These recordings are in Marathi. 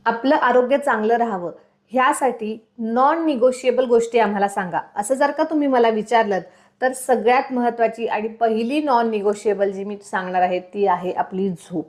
आपलं आरोग्य चांगलं राहावं ह्यासाठी नॉन निगोशिएबल गोष्टी आम्हाला सांगा, असं जर का तुम्ही मला विचारलं तर सगळ्यात महत्त्वाची आणि पहिली नॉन निगोशिएबल जी मी सांगणार आहे ती आहे आपली झोप.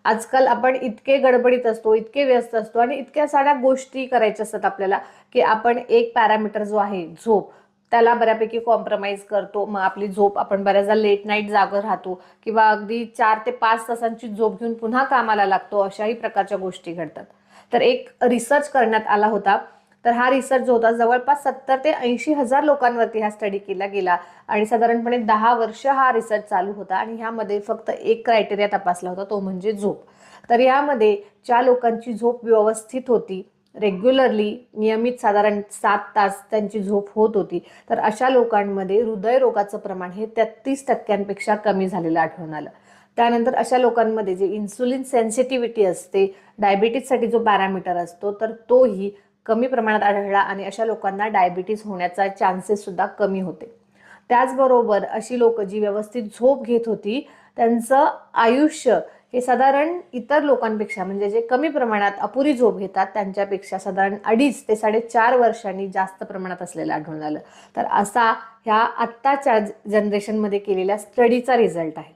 आजकाल आपण इतके गडबडीत असतो, इतके व्यस्त असतो आणि इतक्या साऱ्या गोष्टी करायच्या असतात आपल्याला की आपण एक पॅरामीटर जो आहे झोप त्याला बऱ्यापैकी कॉम्प्रोमाइज करतो. मग आपली झोप आपण बऱ्याचदा लेट नाईट जागं राहतो किंवा अगदी 4 ते 5 तासांची झोप घेऊन पुन्हा कामाला लागतो, अशाही प्रकारच्या गोष्टी घडतात. तर एक रिसर्च करण्यात आला होता. तर हा रिसर्च जो होता जवळपास 70 ते 80 हजार लोकांवरती हा स्टडी केला गेला आणि साधारणपणे 10 वर्ष हा रिसर्च चालू होता आणि ह्यामध्ये फक्त एक क्रायटेरिया तपासला होता, तो म्हणजे झोप. तर यामध्ये ज्या लोकांची झोप व्यवस्थित होती, रेग्युलरली नियमित साधारण 7 तास त्यांची झोप होत होती, तर अशा लोकांमध्ये हृदयरोगाचं प्रमाण हे 33% कमी झालेलं आढळून आलं. त्यानंतर अशा लोकांमध्ये जे इन्सुलिन सेन्सिटिव्हिटी असते, डायबिटीजसाठी जो पॅरामीटर असतो, तर तोही कमी प्रमाणात आढळला आणि अशा लोकांना डायबिटीज होण्याचा चान्सेस सुद्धा कमी होते. त्याचबरोबर अशी लोक जी व्यवस्थित झोप घेत होती त्यांचं आयुष्य हे साधारण इतर लोकांपेक्षा म्हणजे जे कमी प्रमाणात अपुरी झोप घेतात त्यांच्यापेक्षा साधारण 2.5 ते 4.5 वर्षांनी जास्त प्रमाणात असलेलं आढळून आलं. तर असा ह्या आत्ताच्या जनरेशनमध्ये केलेल्या स्टडीचा रिझल्ट आहे.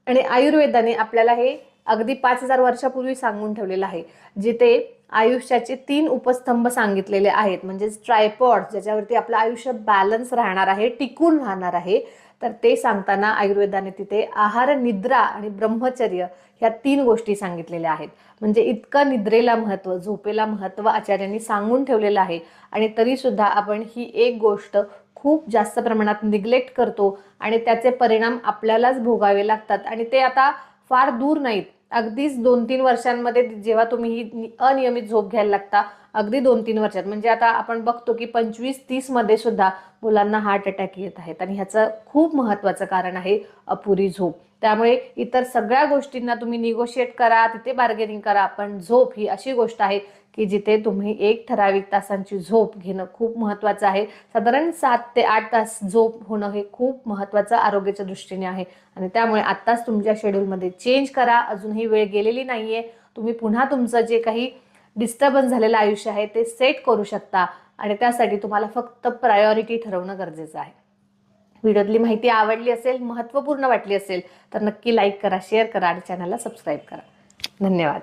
आणि आयुर्वेदाने आपल्याला हे अगदी 5000 वर्षापूर्वी सांगून ठेवलेलं आहे, जिथे आयुष्याचे 3 उपस्तंभ सांगितलेले आहेत, म्हणजे ट्रायपॉड ज्याच्यावरती आपलं आयुष्य बॅलन्स राहणार आहे, टिकून राहणार आहे. तर ते सांगताना आयुर्वेदाने तिथे आहार, निद्रा आणि ब्रह्मचर्य ह्या 3 गोष्टी सांगितलेल्या आहेत. म्हणजे इतकं निद्रेला महत्त्व, झोपेला महत्त्व आचार्यांनी सांगून ठेवलेलं आहे आणि तरी सुद्धा आपण ही एक गोष्ट खूप जास्त प्रमाणात निग्लेक्ट करतो आणि त्याचे परिणाम आपल्यालाच भोगावे लागतात. आणि ते आता फार दूर नाहीत, अगदीच 2-3 वर्षांमध्ये जेव्हा तुम्ही ही अनियमित झोप घ्यायला लागता, अगदी 2-3 वर्षात म्हणजे आता आपण बघतो की 25-30 मध्ये सुद्धा मुलांना हार्ट अटॅक येत आहेत आणि ह्याचं खूप महत्त्वाचं कारण आहे अपुरी झोप. त्यामुळे इतर सगळ्या गोष्टींना तुम्ही निगोशिएट करा, तिथे बार्गेनिंग करा, पण झोप ही अशी गोष्ट आहे की जिथे तुम्ही एक ठराविक तासांची झोप घेणं खूप महत्त्वाचं आहे. साधारण 7 ते 8 तास झोप होणं हे खूप महत्त्वाचं आरोग्याच्या दृष्टीने आहे आणि त्यामुळे आत्ताच तुमच्या शेड्यूलमध्ये चेंज करा. अजूनही वेळ गेलेली नाहीये. तुम्ही पुन्हा तुमचं जे काही डिस्टर्बन्स झालेलं आयुष्य आहे ते सेट करू शकता आणि त्यासाठी तुम्हाला फक्त प्रायोरिटी ठरवणं गरजेचं आहे. व्हिडिओतली माहिती आवडली असेल, महत्त्वपूर्ण वाटली असेल तर नक्की लाईक करा, शेअर करा आणि चॅनलला सबस्क्राईब करा. धन्यवाद.